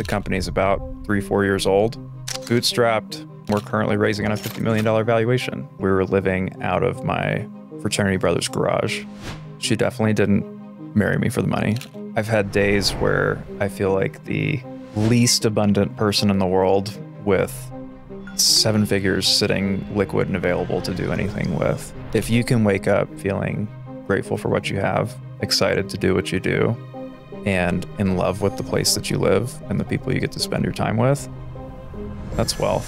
The company's about 3-4 years old, bootstrapped. We're currently raising on a $50 million valuation. We were living out of my fraternity brother's garage. She definitely didn't marry me for the money. I've had days where I feel like the least abundant person in the world with 7 figures sitting liquid and available to do anything with. If you can wake up feeling grateful for what you have, excited to do what you do, and in love with the place that you live and the people you get to spend your time with, that's wealth.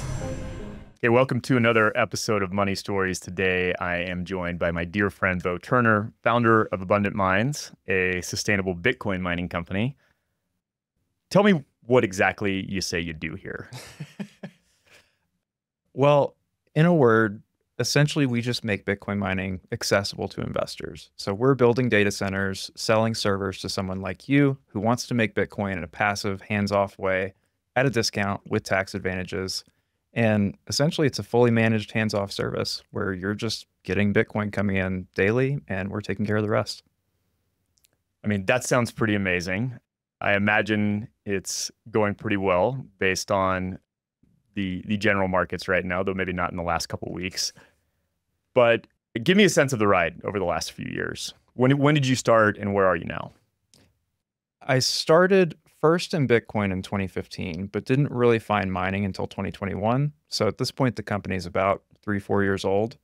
Hey, welcome to another episode of Money Stories. Today, I am joined by my dear friend, Beau Turner, founder of Abundant Mines, a sustainable Bitcoin mining company. Tell me what exactly you say you do here. Well, in a word, essentially, we just make Bitcoin mining accessible to investors. So we're building data centers, selling servers to someone like you who wants to make Bitcoin in a passive, hands-off way at a discount with tax advantages. And essentially, it's a fully managed hands-off service where you're just getting Bitcoin coming in daily and we're taking care of the rest. I mean, that sounds pretty amazing. I imagine it's going pretty well based on the general markets right now, though maybe not in the last couple of weeks. But give me a sense of the ride over the last few years. When did you start and where are you now? I started first in Bitcoin in 2015, but didn't really find mining until 2021. So at this point, the company is about 3-4 years old.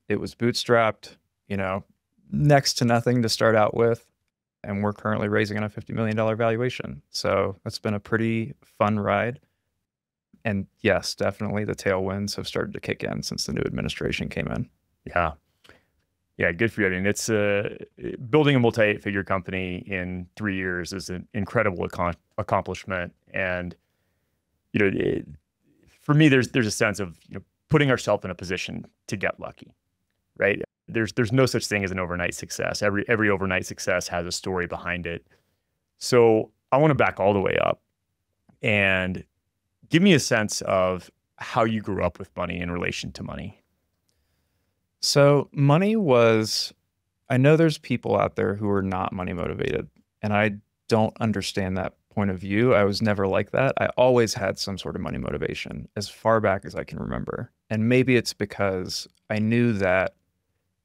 It was bootstrapped, next to nothing to start out with. And we're currently raising on a $50 million valuation. So that's been a pretty fun ride. And yes, definitely the tailwinds have started to kick in since the new administration came in. Yeah. Yeah, good for you. I mean, it's building a multi-figure company in 3 years is an incredible accomplishment. And, for me, there's a sense of putting ourselves in a position to get lucky, right? There's no such thing as an overnight success. Every overnight success has a story behind it. So I want to back all the way up and give me a sense of how you grew up with money in relation to money. So money was, I know there's people out there who are not money motivated, and I don't understand that point of view. I was never like that. I always had some sort of money motivation as far back as I can remember. And maybe it's because I knew that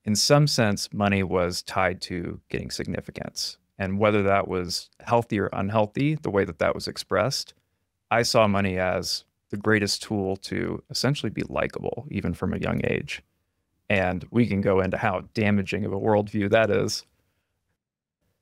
in some sense, money was tied to getting significance. And whether that was healthy or unhealthy, the way that that was expressed, I saw money as the greatest tool to essentially be likable, even from a young age. And we can go into how damaging of a worldview that is.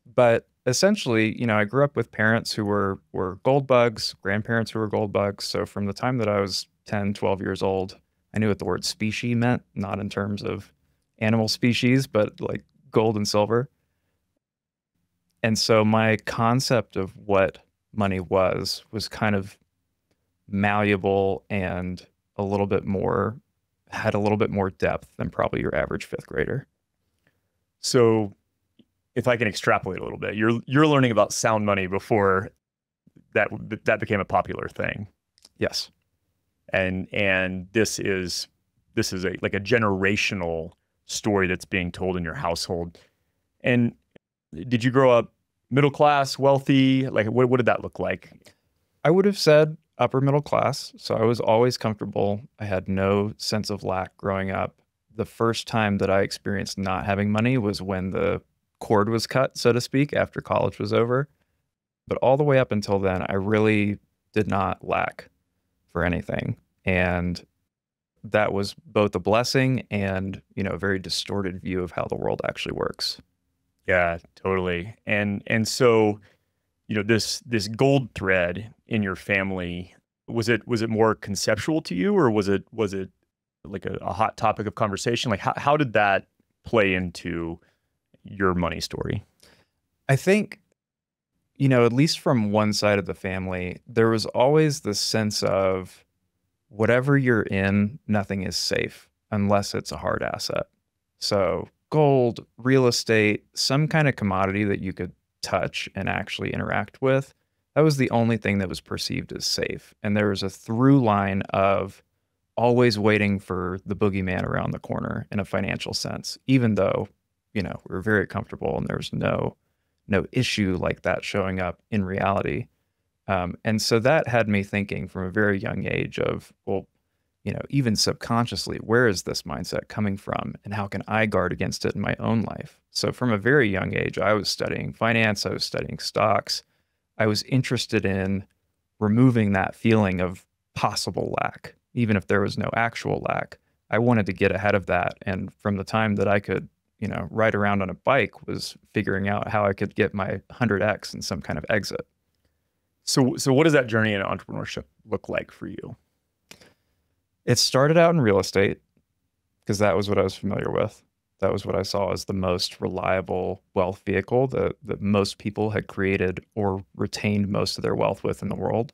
But essentially, I grew up with parents who were gold bugs, grandparents who were gold bugs. So from the time that I was 10, 12 years old, I knew what the word specie meant, not in terms of animal species, but like gold and silver. And so my concept of what money was kind of malleable and had a little bit more depth than probably your average 5th grader. So if I can extrapolate a little bit, you're learning about sound money before that became a popular thing. Yes. And this is like a generational story that's being told in your household. And did you grow up middle class, wealthy? Like what did that look like? I would have said upper middle class. So I was always comfortable. I had no sense of lack growing up. The first time that I experienced not having money was when the cord was cut, so to speak, after college was over. But all the way up until then, I really did not lack for anything. And that was both a blessing and, a very distorted view of how the world actually works. Yeah, totally. And so, this gold thread in your family, was it more conceptual to you, or was it like a hot topic of conversation? Like how did that play into your money story? I think, at least from one side of the family, there was always this sense of whatever you're in, nothing is safe unless it's a hard asset. So gold, real estate, some kind of commodity that you could touch and actually interact with, that was the only thing that was perceived as safe. And there was a through line of always waiting for the boogeyman around the corner in a financial sense, even though, we were very comfortable and there was no issue like that showing up in reality. And so that had me thinking from a very young age of, well, even subconsciously, where is this mindset coming from and how can I guard against it in my own life? So from a very young age, I was studying finance, I was studying stocks. I was interested in removing that feeling of possible lack, even if there was no actual lack. I wanted to get ahead of that. And from the time that I could, ride around on a bike was figuring out how I could get my 100x in some kind of exit. So what does that journey in entrepreneurship look like for you? It started out in real estate because that was what I was familiar with. That was what I saw as the most reliable wealth vehicle that most people had created or retained most of their wealth with in the world.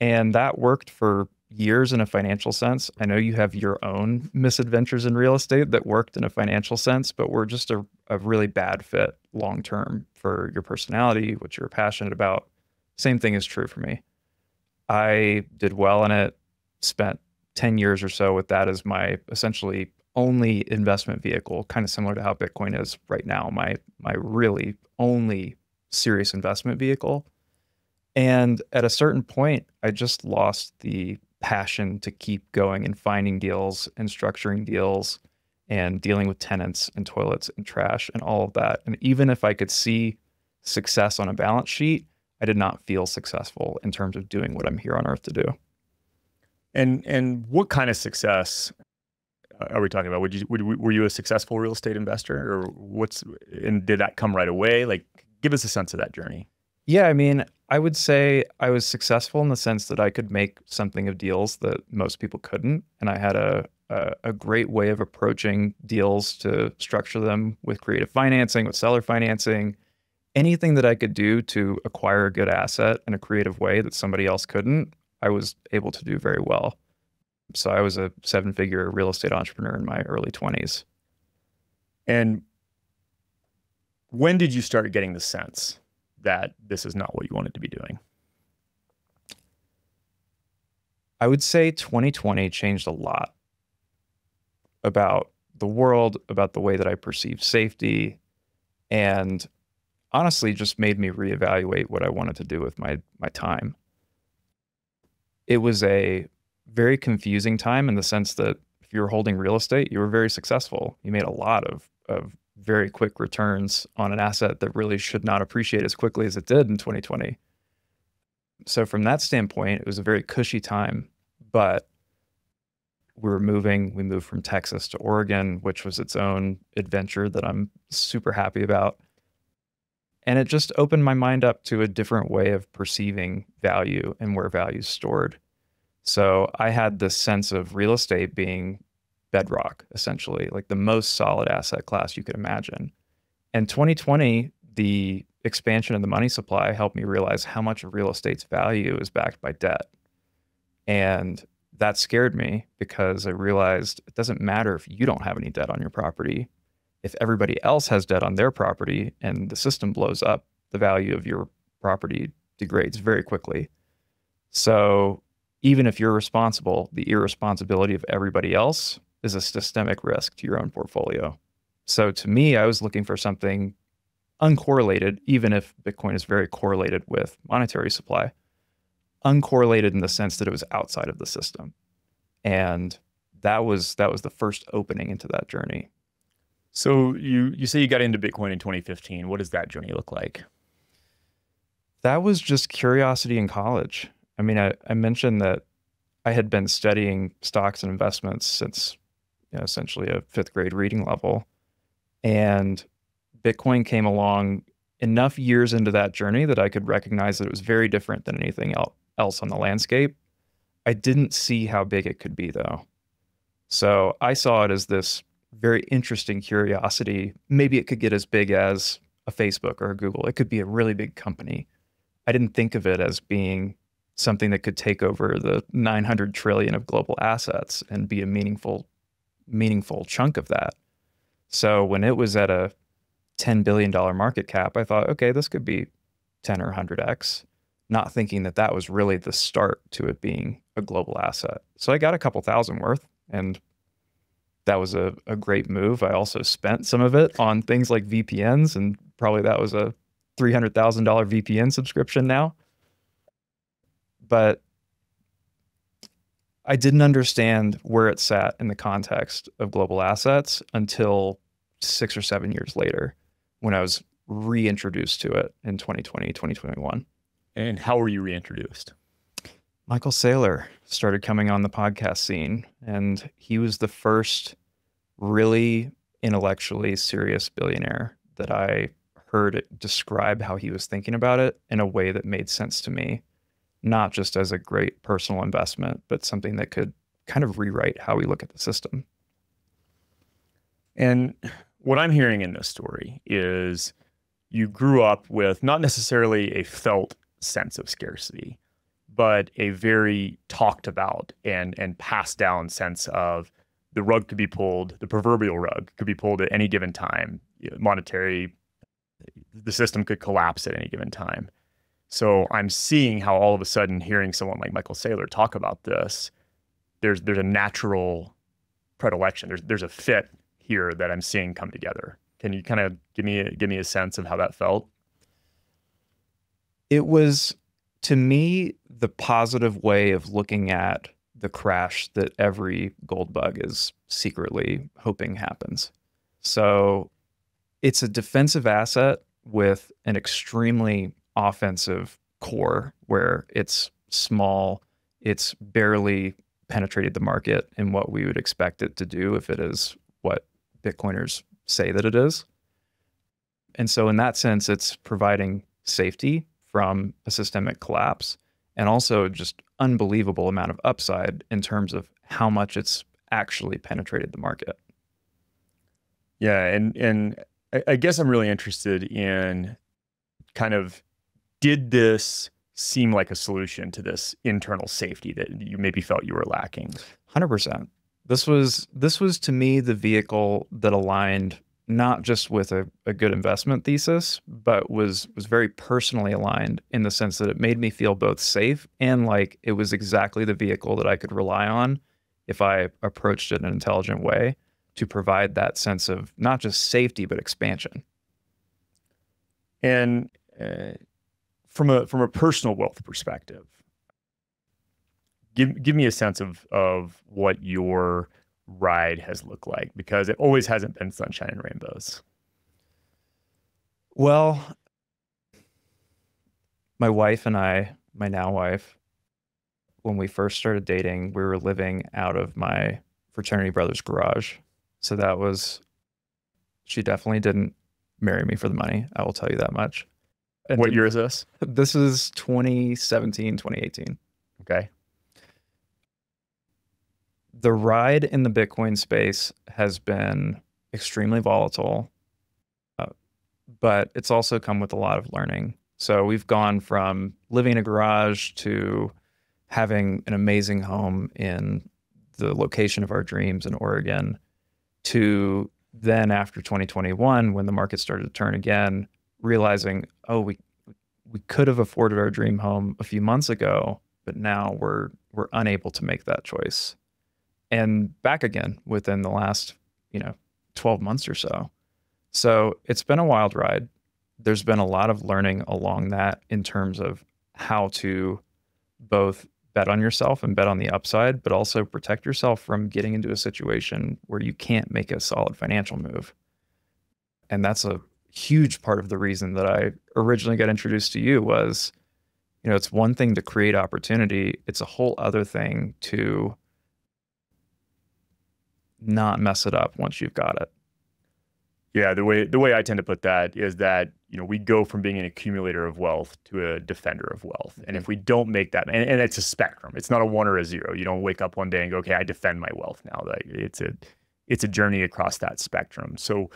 And that worked for years in a financial sense. I know you have your own misadventures in real estate that worked in a financial sense, but were just a really bad fit long term for your personality, what you're passionate about. Same thing is true for me. I did well in it, spent 10 years or so with that as my essentially only investment vehicle, kind of similar to how Bitcoin is right now, my really only serious investment vehicle. And at a certain point, I just lost the passion to keep going and finding deals and structuring deals and dealing with tenants and toilets and trash and all of that. And even if I could see success on a balance sheet, I did not feel successful in terms of doing what I'm here on earth to do. And what kind of success are we talking about? Were you a successful real estate investor, or and did that come right away? Like, give us a sense of that journey. Yeah, I mean, I would say I was successful in the sense that I could make something of deals that most people couldn't, and I had a great way of approaching deals to structure them with creative financing, with seller financing, anything that I could do to acquire a good asset in a creative way that somebody else couldn't. I was able to do very well. So I was a 7-figure real estate entrepreneur in my early 20s. And when did you start getting the sense that this is not what you wanted to be doing? I would say 2020 changed a lot about the world, about the way that I perceived safety, and honestly just made me reevaluate what I wanted to do with my time. It was a very confusing time in the sense that if you were holding real estate, you were very successful. You made a lot of very quick returns on an asset that really should not appreciate as quickly as it did in 2020. So from that standpoint, it was a very cushy time, but we moved from Texas to Oregon, which was its own adventure that I'm super happy about. And it just opened my mind up to a different way of perceiving value and where value is stored. So I had this sense of real estate being bedrock, essentially, like the most solid asset class you could imagine. And 2020, the expansion of the money supply helped me realize how much of real estate's value is backed by debt. And that scared me because I realized it doesn't matter if you don't have any debt on your property. If everybody else has debt on their property and the system blows up, the value of your property degrades very quickly. So even if you're responsible, the irresponsibility of everybody else is a systemic risk to your own portfolio. So to me, I was looking for something uncorrelated, even if Bitcoin is very correlated with monetary supply, uncorrelated in the sense that it was outside of the system. And that was the first opening into that journey. So you say you got into Bitcoin in 2015. What does that journey look like? That was just curiosity in college. I mean, I mentioned that I had been studying stocks and investments since, essentially a 5th grade reading level. And Bitcoin came along enough years into that journey that I could recognize that it was very different than anything else on the landscape. I didn't see how big it could be, though. So I saw it as this very interesting curiosity. Maybe it could get as big as a Facebook or a Google. It could be a really big company. I didn't think of it as being something that could take over the 900 trillion of global assets and be a meaningful chunk of that. So when it was at a $10 billion market cap, I thought, okay, this could be 10 or 100x, not thinking that that was really the start to it being a global asset. So I got a couple thousand worth, and that was a great move. I also spent some of it on things like VPNs, and probably that was a $300,000 VPN subscription now. But I didn't understand where it sat in the context of global assets until 6 or 7 years later when I was reintroduced to it in 2020, 2021. And how were you reintroduced? Michael Saylor started coming on the podcast scene, and he was the first really intellectually serious billionaire that I heard describe how he was thinking about it in a way that made sense to me, not just as a great personal investment, but something that could kind of rewrite how we look at the system. And what I'm hearing in this story is you grew up with not necessarily a felt sense of scarcity, but a very talked about and passed down sense of the rug could be pulled, the proverbial rug could be pulled at any given time. Monetary, the system could collapse at any given time. So I'm seeing how all of a sudden hearing someone like Michael Saylor talk about this, there's a natural predilection. There's a fit here that I'm seeing come together. Can you kind of give me a sense of how that felt? It was, to me, the positive way of looking at the crash that every gold bug is secretly hoping happens. So it's a defensive asset with an extremely offensive core where it's small, it's barely penetrated the market in what we would expect it to do if it is what Bitcoiners say that it is. And so in that sense, it's providing safety from a systemic collapse and also just unbelievable amount of upside in terms of how much it's actually penetrated the market. Yeah, and I guess I'm really interested in kind of, did this seem like a solution to this internal safety that you maybe felt you were lacking? 100%. This was to me the vehicle that aligned not just with a good investment thesis, but was very personally aligned in the sense that it made me feel both safe and like it was exactly the vehicle that I could rely on if I approached it in an intelligent way to provide that sense of not just safety, but expansion. And from a personal wealth perspective, give me a sense of what your ride has looked like, because it always hasn't been sunshine and rainbows. Well, my wife and I, my now wife, when we first started dating, we were living out of my fraternity brother's garage. So that was, she definitely didn't marry me for the money. I will tell you that much. And What year is this? This is 2017, 2018. Okay. The ride in the Bitcoin space has been extremely volatile, but it's also come with a lot of learning. So we've gone from living in a garage to having an amazing home in the location of our dreams in Oregon, to then after 2021, when the market started to turn again, realizing, oh, we could have afforded our dream home a few months ago, but now we're unable to make that choice. And back again within the last, 12 months or so. So it's been a wild ride. There's been a lot of learning along that in terms of how to both bet on yourself and bet on the upside, but also protect yourself from getting into a situation where you can't make a solid financial move. And that's a huge part of the reason that I originally got introduced to you was, it's one thing to create opportunity. It's a whole other thing to not mess it up once you've got it. Yeah, the way I tend to put that is that, we go from being an accumulator of wealth to a defender of wealth. And if we don't make that, and it's a spectrum, it's not a 1 or a 0. You don't wake up one day and go, okay, I defend my wealth now. Like it's a journey across that spectrum. So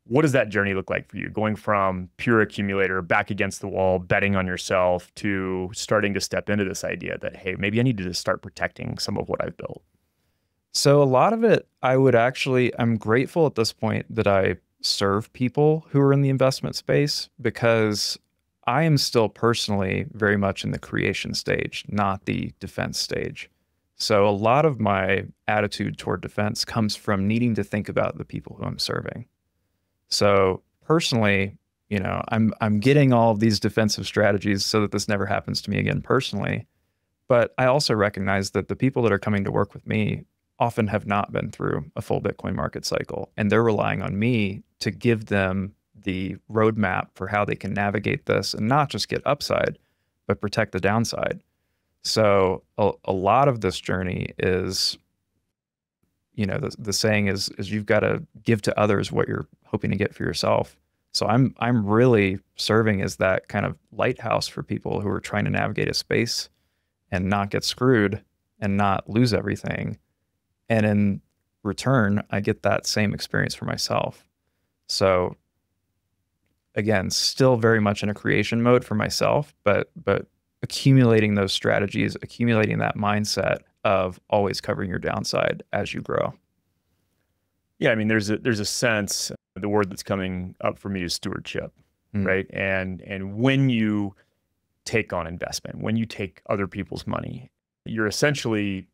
what does that journey look like for you? Going from pure accumulator back against the wall, betting on yourself, to starting to step into this idea that, hey, maybe I need to just start protecting some of what I've built. So a lot of it, I'm grateful at this point that I serve people who are in the investment space, because I am still personally very much in the creation stage, not the defense stage. So a lot of my attitude toward defense comes from needing to think about the people who I'm serving. So personally, I'm getting all of these defensive strategies so that this never happens to me again personally. But I also recognize that the people that are coming to work with me often have not been through a full Bitcoin market cycle, and they're relying on me to give them the roadmap for how they can navigate this and not just get upside, but protect the downside. So a lot of this journey is, the saying is you've got to give to others what you're hoping to get for yourself. So I'm really serving as that kind of lighthouse for people who are trying to navigate a space and not get screwed and not lose everything. And in return, I get that same experience for myself. So again, still very much in a creation mode for myself, but accumulating those strategies, accumulating that mindset of always covering your downside as you grow. Yeah, I mean, there's a sense, the word that's coming up for me is stewardship, right? And when you take on investment, when you take other people's money, you're essentially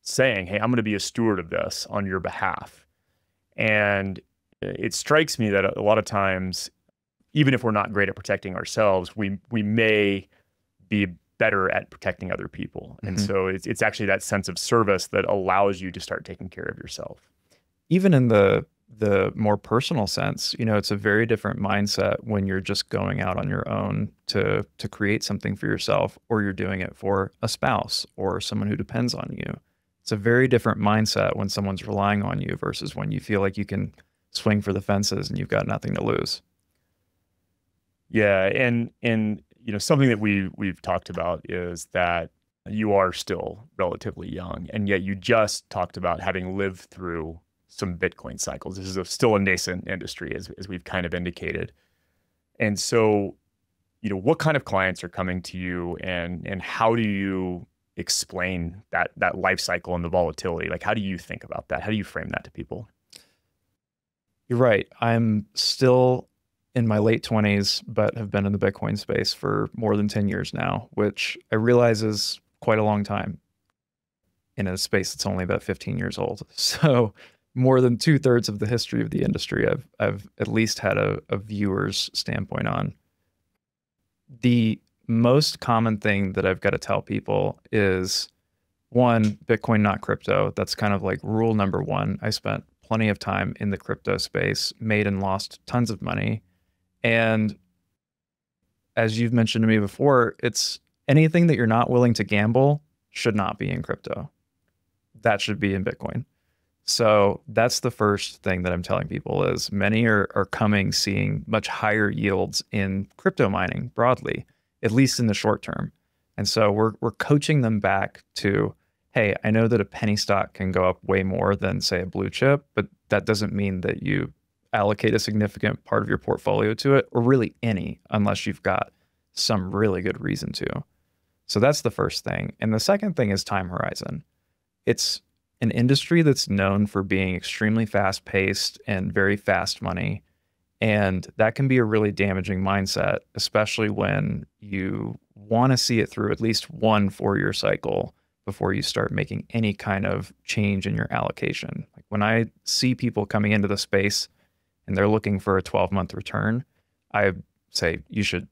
saying, hey, I'm going to be a steward of this on your behalf. And it strikes me that a lot of times, even if we're not great at protecting ourselves, we may be better at protecting other people. And so it's actually that sense of service that allows you to start taking care of yourself. Even in the more personal sense, it's a very different mindset when you're just going out on your own to create something for yourself, or you're doing it for a spouse or someone who depends on you. It's a very different mindset when someone's relying on you versus when you feel like you can swing for the fences and you've got nothing to lose. Yeah, and something that we've talked about is that you are still relatively young, and yet you just talked about having lived through some Bitcoin cycles. This is still a nascent industry, as we've kind of indicated. And so, what kind of clients are coming to you, and how do you explain that life cycle and the volatility? Like, how do you think about that? How do you frame that to people? You're right. I'm still in my late 20s, but have been in the Bitcoin space for more than 10 years now, which I realize is quite a long time in a space that's only about 15 years old. So more than 2/3 of the history of the industry, I've at least had a viewer's standpoint on. The most common thing that I've got to tell people is, one, Bitcoin, not crypto. That's kind of like rule number one. I spent plenty of time in the crypto space, made and lost tons of money. And as you've mentioned to me before, it's anything that you're not willing to gamble should not be in crypto. That should be in Bitcoin. So that's the first thing that I'm telling people is many are coming seeing much higher yields in crypto mining broadly, at least in the short term. And so we're coaching them back to, hey, I know that a penny stock can go up way more than, say, a blue chip, but that doesn't mean that you allocate a significant part of your portfolio to it, or really any, unless you've got some really good reason to. So that's the first thing. And the second thing is time horizon. It's an industry that's known for being extremely fast paced and very fast money. And that can be a really damaging mindset, especially when you want to see it through at least one 4-year cycle before you start making any kind of change in your allocation. Like when I see people coming into the space and they're looking for a 12-month return, I say you should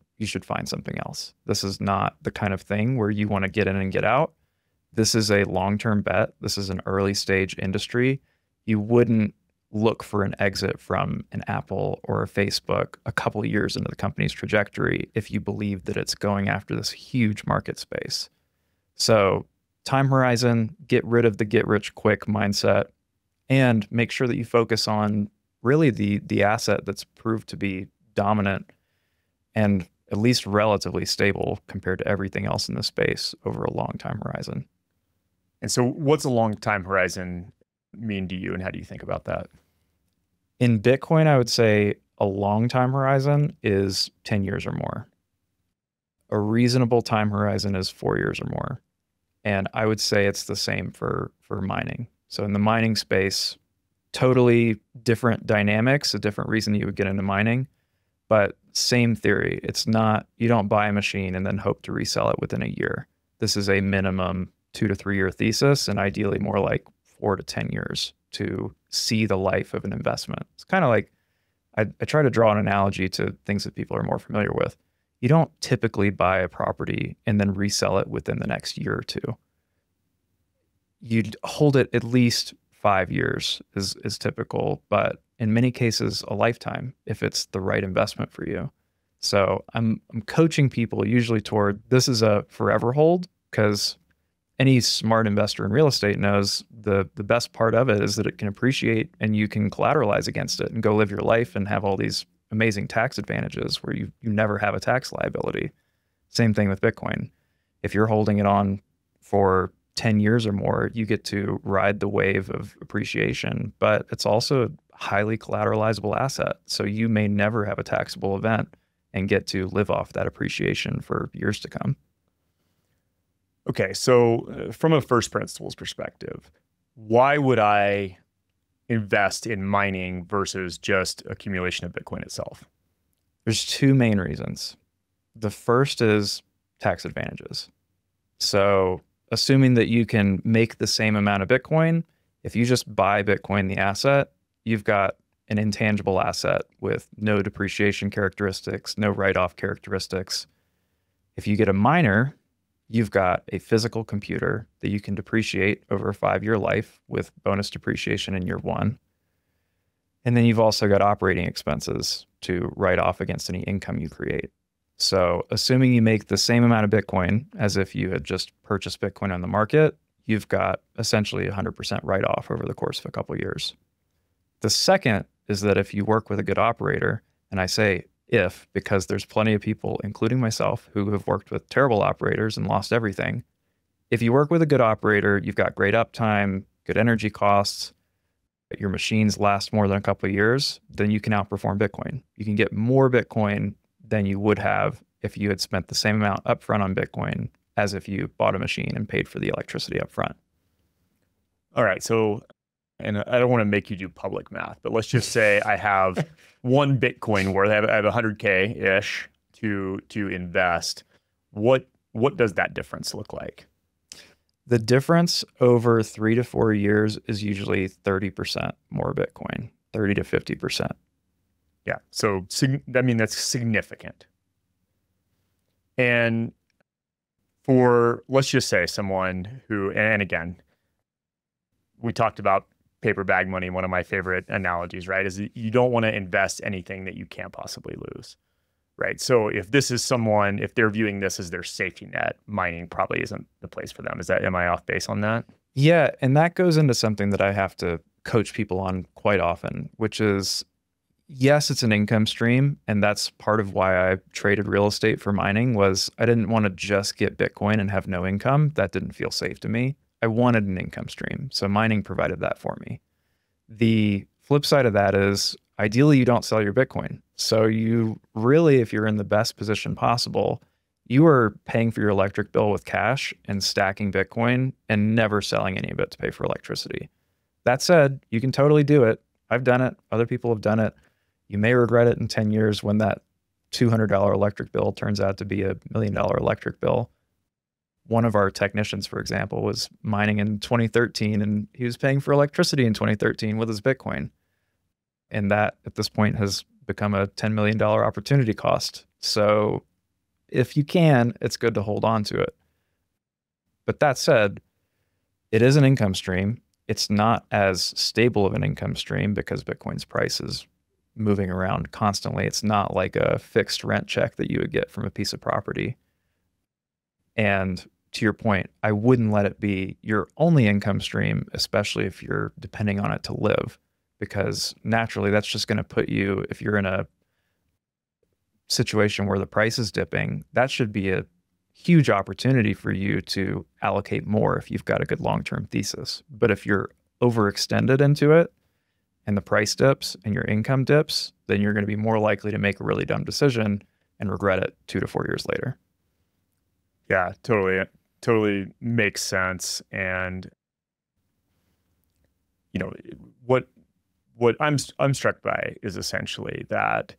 find something else. This is not the kind of thing where you want to get in and get out. This is a long-term bet. This is an early stage industry. You wouldn't look for an exit from an Apple or a Facebook a couple of years into the company's trajectory if you believe that it's going after this huge market space. So time horizon, get rid of the get rich quick mindset, and make sure that you focus on really the asset that's proved to be dominant and at least relatively stable compared to everything else in the space over a long time horizon. And so what's a long time horizon mean to you, and how do you think about that? In Bitcoin, I would say a long time horizon is 10 years or more. A reasonable time horizon is 4 years or more. And I would say it's the same for mining. So in the mining space, totally different dynamics, a different reason you would get into mining, but same theory. It's not, you don't buy a machine and then hope to resell it within a year. This is a minimum 2 to 3 year thesis, and ideally more like 4 to 10 years to see the life of an investment. It's kind of like I try to draw an analogy to things that people are more familiar with. You don't typically buy a property and then resell it within the next year or two. You'd hold it at least 5 years is typical, but in many cases, a lifetime if it's the right investment for you. So I'm coaching people usually toward this is a forever hold because any smart investor in real estate knows the best part of it is that it can appreciate and you can collateralize against it and go live your life and have all these amazing tax advantages where you never have a tax liability. Same thing with Bitcoin. If you're holding it on for 10 years or more, you get to ride the wave of appreciation, but it's also a highly collateralizable asset. So you may never have a taxable event and get to live off that appreciation for years to come. Okay, so from a first principles perspective, why would I invest in mining versus just accumulation of Bitcoin itself? There's two main reasons. The first is tax advantages. So assuming that you can make the same amount of Bitcoin, if you just buy Bitcoin, the asset, you've got an intangible asset with no depreciation characteristics, no write-off characteristics. If you get a miner, you've got a physical computer that you can depreciate over a 5-year life with bonus depreciation in year one. And then you've also got operating expenses to write off against any income you create. So assuming you make the same amount of Bitcoin as if you had just purchased Bitcoin on the market, you've got essentially 100% write-off over the course of a couple of years. The second is that if you work with a good operator, and I say if, because there's plenty of people, including myself, who have worked with terrible operators and lost everything. If you work with a good operator, you've got great uptime, good energy costs, your machines last more than a couple of years, then you can outperform Bitcoin. You can get more Bitcoin than you would have if you had spent the same amount upfront on Bitcoin as if you bought a machine and paid for the electricity upfront. All right, so, and I don't want to make you do public math, but let's just say I have one Bitcoin worth, I have 100K-ish to invest. What does that difference look like? The difference over 3 to 4 years is usually 30% more Bitcoin, 30 to 50%. Yeah, so I mean, that's significant. And for, let's just say someone who, and again, we talked about paper bag money, one of my favorite analogies, right? Is you don't want to invest anything that you can't possibly lose, right? So if this is someone, if they're viewing this as their safety net, mining probably isn't the place for them. Am I off base on that? Yeah, and that goes into something that I have to coach people on quite often, which is, yes, it's an income stream, and that's part of why I traded real estate for mining was I didn't want to just get Bitcoin and have no income. That didn't feel safe to me. I wanted an income stream, so mining provided that for me. The flip side of that is ideally you don't sell your Bitcoin. So you really, if you're in the best position possible, you are paying for your electric bill with cash and stacking Bitcoin and never selling any of it to pay for electricity. That said, you can totally do it. I've done it. Other people have done it. You may regret it in 10 years when that $200 electric bill turns out to be a $1 million electric bill. One of our technicians, for example, was mining in 2013 and he was paying for electricity in 2013 with his Bitcoin. And that at this point has become a $10 million opportunity cost. So if you can, it's good to hold on to it. But that said, it is an income stream. It's not as stable of an income stream because Bitcoin's price is moving around constantly. It's not like a fixed rent check that you would get from a piece of property. And to your point, I wouldn't let it be your only income stream, especially if you're depending on it to live, because naturally that's just going to put you, if you're in a situation where the price is dipping, that should be a huge opportunity for you to allocate more if you've got a good long-term thesis. But if you're overextended into it and the price dips and your income dips, then you're going to be more likely to make a really dumb decision and regret it 2 to 4 years later. Yeah, totally makes sense. And you know, what I'm struck by is essentially that,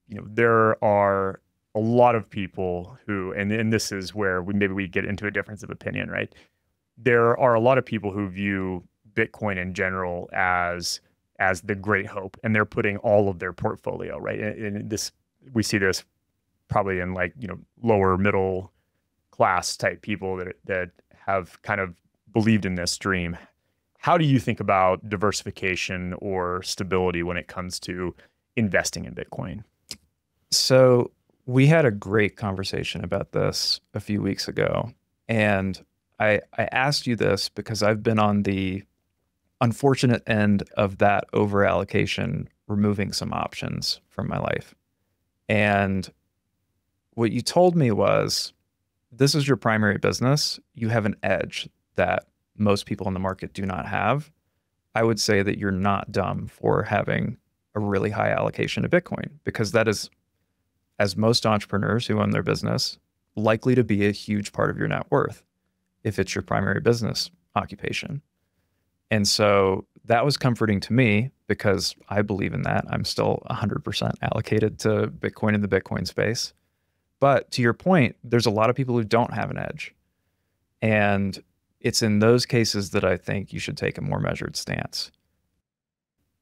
you know, there are a lot of people who, and this is where maybe we get into a difference of opinion, right? There are a lot of people who view Bitcoin in general as as the great hope, and they're putting all of their portfolio, right? And this, we see this probably in like, lower middle class type people that have kind of believed in this dream. How do you think about diversification or stability when it comes to investing in Bitcoin? So we had a great conversation about this a few weeks ago. And I asked you this because I've been on the unfortunate end of that over allocation, removing some options from my life. And what you told me was, this is your primary business. You have an edge that most people in the market do not have. I would say that you're not dumb for having a really high allocation to Bitcoin, because that is, as most entrepreneurs who own their business, likely to be a huge part of your net worth if it's your primary business occupation. And so that was comforting to me because I believe in that. I'm still 100% allocated to Bitcoin in the Bitcoin space. But to your point, there's a lot of people who don't have an edge. And it's in those cases that I think you should take a more measured stance.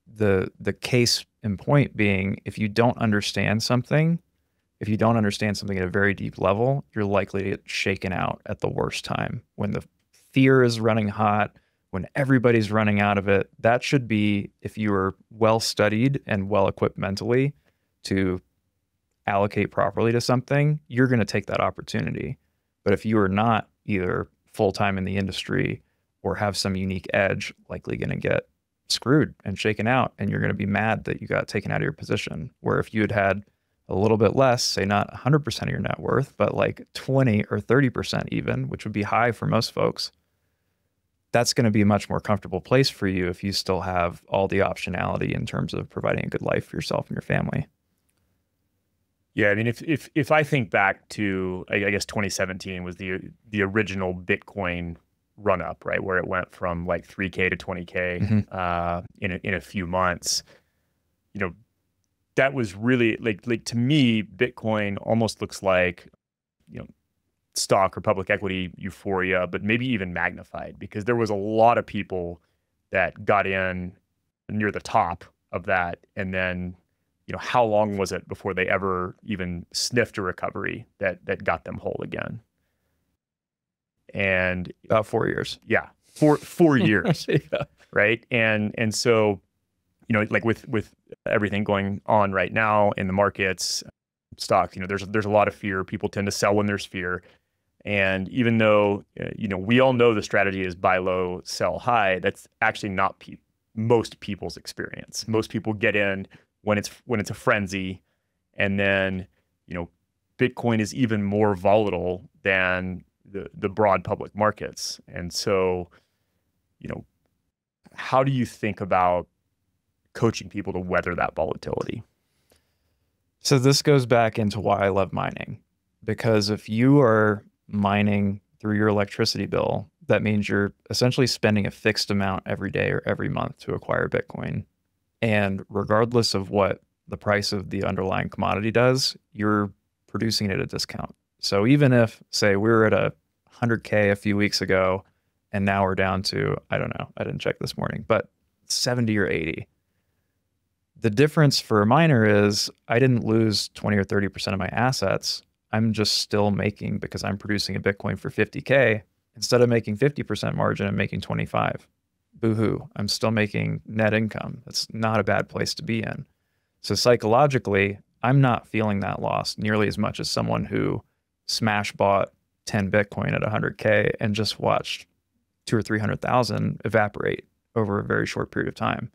The case in point being, if you don't understand something at a very deep level, you're likely to get shaken out at the worst time. When the fear is running hot, when everybody's running out of it, that should be, if you are well studied and well equipped mentally to allocate properly to something, you're going to take that opportunity. But if you are not either full-time in the industry or have some unique edge, likely going to get screwed and shaken out, and you're going to be mad that you got taken out of your position. Where if you had had a little bit less, say not 100% of your net worth, but like 20 or 30% even, which would be high for most folks, that's going to be a much more comfortable place for you if you still have all the optionality in terms of providing a good life for yourself and your family. Yeah, I mean, if I think back to, I guess 2017 was the original Bitcoin run up, right, where it went from like 3K to 20K in a few months. That was really like to me, Bitcoin almost looks like stock or public equity euphoria, but maybe even magnified, because there was a lot of people that got in near the top of that, and then how long was it before they ever even sniffed a recovery that got them whole again? And about 4 years. Yeah, four years. Yeah. Right. And so, like with everything going on right now in the markets, stocks, there's a lot of fear. People tend to sell when there's fear. And even though, we all know the strategy is buy low, sell high, that's actually not most people's experience. Most people get in when it's a frenzy, and then, Bitcoin is even more volatile than the broad public markets. And so, how do you think about coaching people to weather that volatility? So this goes back into why I love mining, because if you are mining through your electricity bill, that means you're essentially spending a fixed amount every day or every month to acquire Bitcoin. And regardless of what the price of the underlying commodity does, you're producing it at a discount. So even if, say, we were at 100K a few weeks ago, and now we're down to, I don't know, I didn't check this morning, but 70 or 80. The difference for a miner is I didn't lose 20 or 30% of my assets. I'm just still making, because I'm producing a Bitcoin for 50K, instead of making 50% margin, I'm making 25. Boo-hoo. I'm still making net income. That's not a bad place to be in. So psychologically, I'm not feeling that loss nearly as much as someone who smash bought 10 Bitcoin at 100K and just watched 200,000 or 300,000 evaporate over a very short period of time,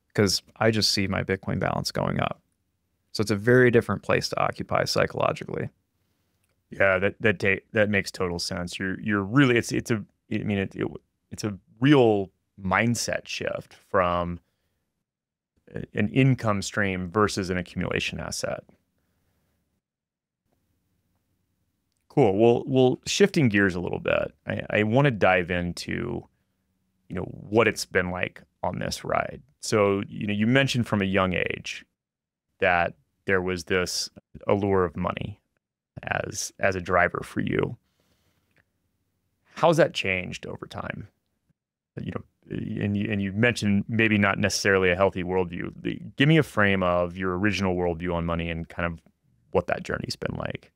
because I just see my Bitcoin balance going up. So it's a very different place to occupy psychologically. Yeah, that makes total sense. You're really, it's a real mindset shift from an income stream versus an accumulation asset. Cool. Well, shifting gears a little bit, I want to dive into, what it's been like on this ride. So, you mentioned from a young age that there was this allure of money as a driver for you. How's that changed over time? you know, and you mentioned maybe not necessarily a healthy worldview. Give me a frame of your original worldview on money and kind of what that journey's been like.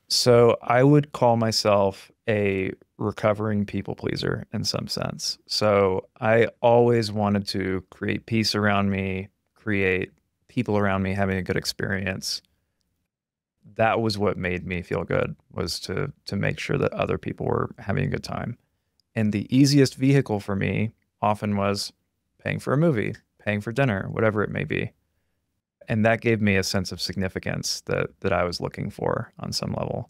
So I would call myself a recovering people pleaser in some sense. So I always wanted to create peace around me, create people around me having a good experience. That was what made me feel good, was to make sure that other people were having a good time. And the easiest vehicle for me often was paying for a movie, paying for dinner, whatever it may be. And that gave me a sense of significance that I was looking for on some level.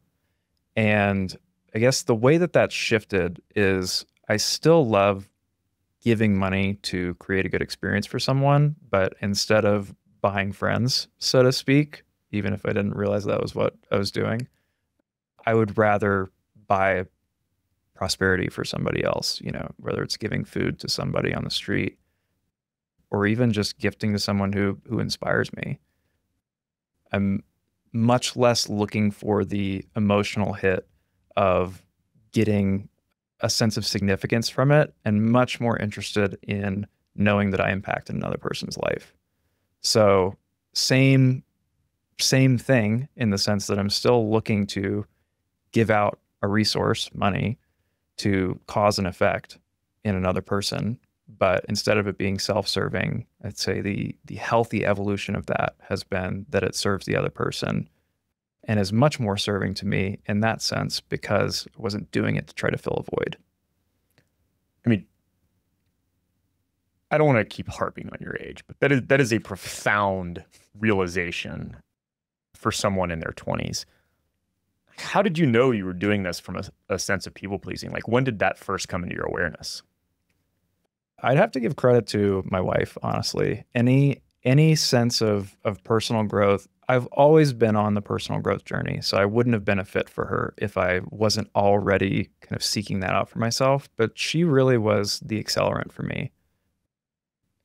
And I guess the way that that's shifted is I still love giving money to create a good experience for someone, but instead of buying friends, so to speak, even if I didn't realize that was what I was doing, I would rather buy prosperity for somebody else, whether it's giving food to somebody on the street or even just gifting to someone who inspires me. I'm much less looking for the emotional hit of getting a sense of significance from it and much more interested in knowing that I impacted another person's life. So same thing in the sense that I'm still looking to give out a resource, money, to cause an effect in another person. But instead of it being self-serving, I'd say the healthy evolution of that has been that it serves the other person and is much more serving to me in that sense because I wasn't doing it to try to fill a void. I mean, I don't want to keep harping on your age, but that is a profound realization for someone in their 20s. How did you know you were doing this from a sense of people pleasing? Like, when did that first come into your awareness? I'd have to give credit to my wife, honestly. Any sense of personal growth, I've always been on the personal growth journey, so I wouldn't have been a fit for her if I wasn't already kind of seeking that out for myself. But she really was the accelerant for me.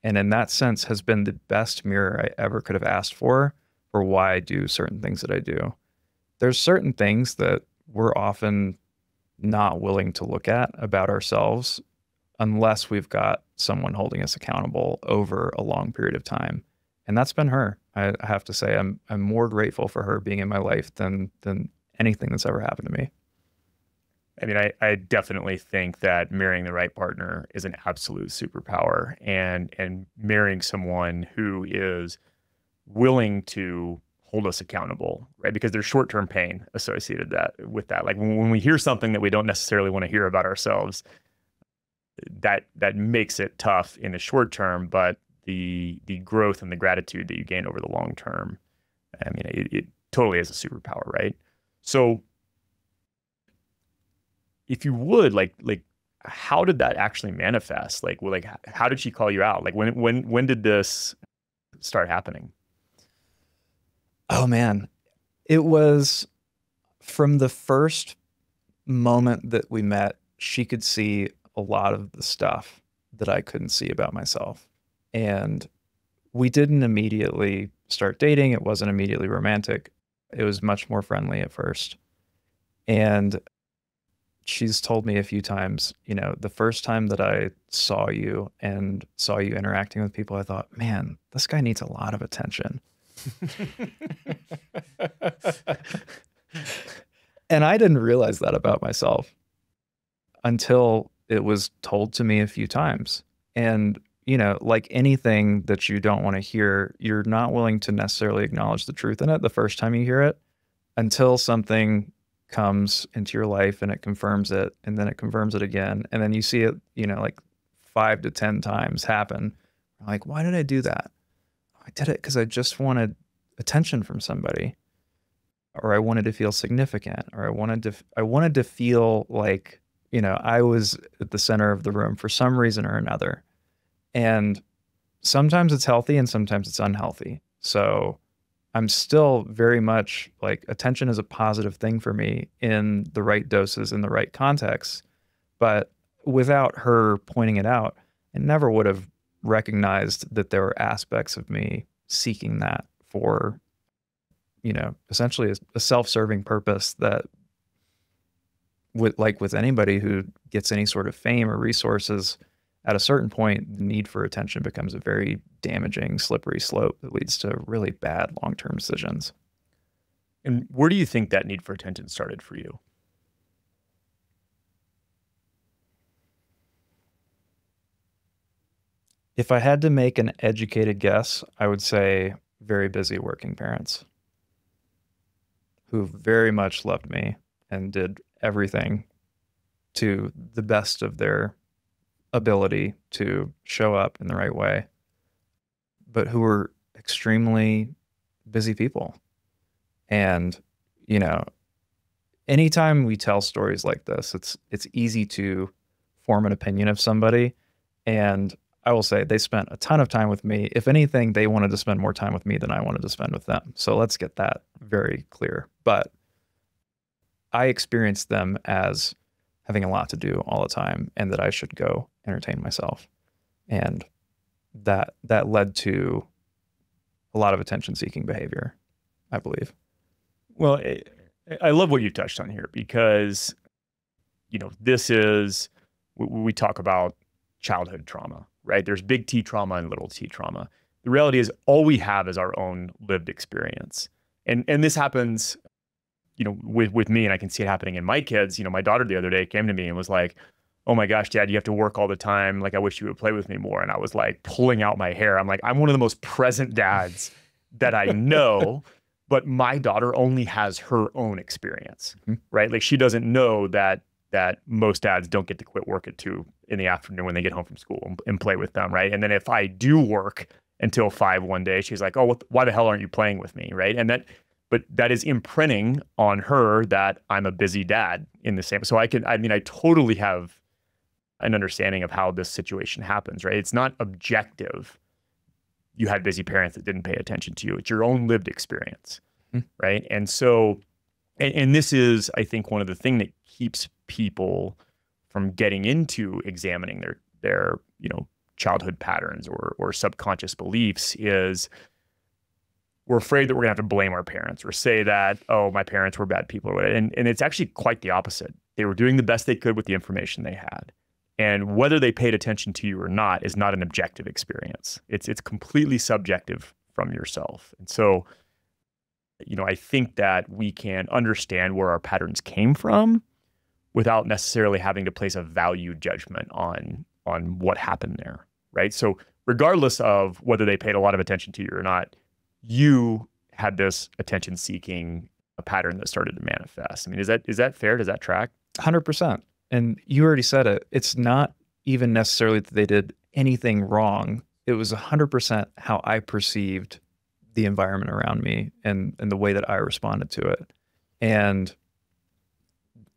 And in that sense has been the best mirror I ever could have asked for why I do certain things that I do. There's certain things that we're often not willing to look at about ourselves unless we've got someone holding us accountable over a long period of time. And that's been her. I have to say I'm more grateful for her being in my life than anything that's ever happened to me. I mean, I definitely think that marrying the right partner is an absolute superpower, and marrying someone who is willing to hold us accountable, right? Because there's short-term pain associated with that. Like when we hear something that we don't necessarily want to hear about ourselves, that makes it tough in the short term, but the growth and the gratitude that you gain over the long term, I mean, it totally is a superpower, right? So if you would like how did that actually manifest? Like, well, like how did she call you out? Like when did this start happening? Oh man, it was from the first moment that we met, she could see a lot of the stuff that I couldn't see about myself. And we didn't immediately start dating. It wasn't immediately romantic. It was much more friendly at first. And she's told me a few times, the first time that I saw you and saw you interacting with people, I thought, man, this guy needs a lot of attention. And I didn't realize that about myself until it was told to me a few times. And, like anything that you don't want to hear, you're not willing to necessarily acknowledge the truth in it the first time you hear it until something comes into your life and it confirms it, and then it confirms it again. And then you see it, like 5 to 10 times happen. Like, why did I do that? I did it because I just wanted attention from somebody, or I wanted to feel significant, or I wanted to feel like, I was at the center of the room for some reason or another. And sometimes it's healthy and sometimes it's unhealthy. So I'm still very much like attention is a positive thing for me in the right doses, in the right contexts. But without her pointing it out, I never would have recognized that there were aspects of me seeking that for, essentially a self-serving purpose that with anybody who gets any sort of fame or resources, at a certain point, the need for attention becomes a very damaging, slippery slope that leads to really bad long-term decisions. And where do you think that need for attention started for you? If I had to make an educated guess, I would say very busy working parents who very much loved me and did everything to the best of their ability to show up in the right way, but who were extremely busy people. And, you know, anytime we tell stories like this, it's easy to form an opinion of somebody. And I will say they spent a ton of time with me. If anything, they wanted to spend more time with me than I wanted to spend with them. So let's get that very clear. But I experienced them as having a lot to do all the time and that I should go entertain myself. And that led to a lot of attention-seeking behavior, I believe. Well, I love what you touched on here because, you know, this is, we talk about childhood trauma, right? There's big T trauma and little t trauma. The reality is all we have is our own lived experience. And this happens, you know, with me, and I can see it happening in my kids. You know, my daughter the other day came to me and was like, "Oh my gosh, Dad, you have to work all the time. Like, I wish you would play with me more." And I was like pulling out my hair. I'm like, I'm one of the most present dads that I know, but my daughter only has her own experience, right? Like, she doesn't know that most dads don't get to quit work at 2 in the afternoon when they get home from school and play with them, right? And then if I do work until 5 one day, she's like, "Oh, why the hell aren't you playing with me?" Right? But that is imprinting on her that I'm a busy dad in the same. So I totally have an understanding of how this situation happens, right? It's not objective. You had busy parents that didn't pay attention to you. It's your own lived experience, right? And so, and this is, I think, one of the things that keeps people from getting into examining their childhood patterns or subconscious beliefs is we're afraid that we're gonna have to blame our parents or say that, oh, my parents were bad people or whatever. And it's actually quite the opposite. They were doing the best they could with the information they had. And whether they paid attention to you or not is not an objective experience. It's completely subjective from yourself. And so, you know, I think that we can understand where our patterns came from without necessarily having to place a value judgment on what happened there, right? So regardless of whether they paid a lot of attention to you or not, you had this attention-seeking pattern that started to manifest. I mean, is that fair? Does that track? 100%. And you already said it. It's not even necessarily that they did anything wrong. It was 100% how I perceived the environment around me and the way that I responded to it. And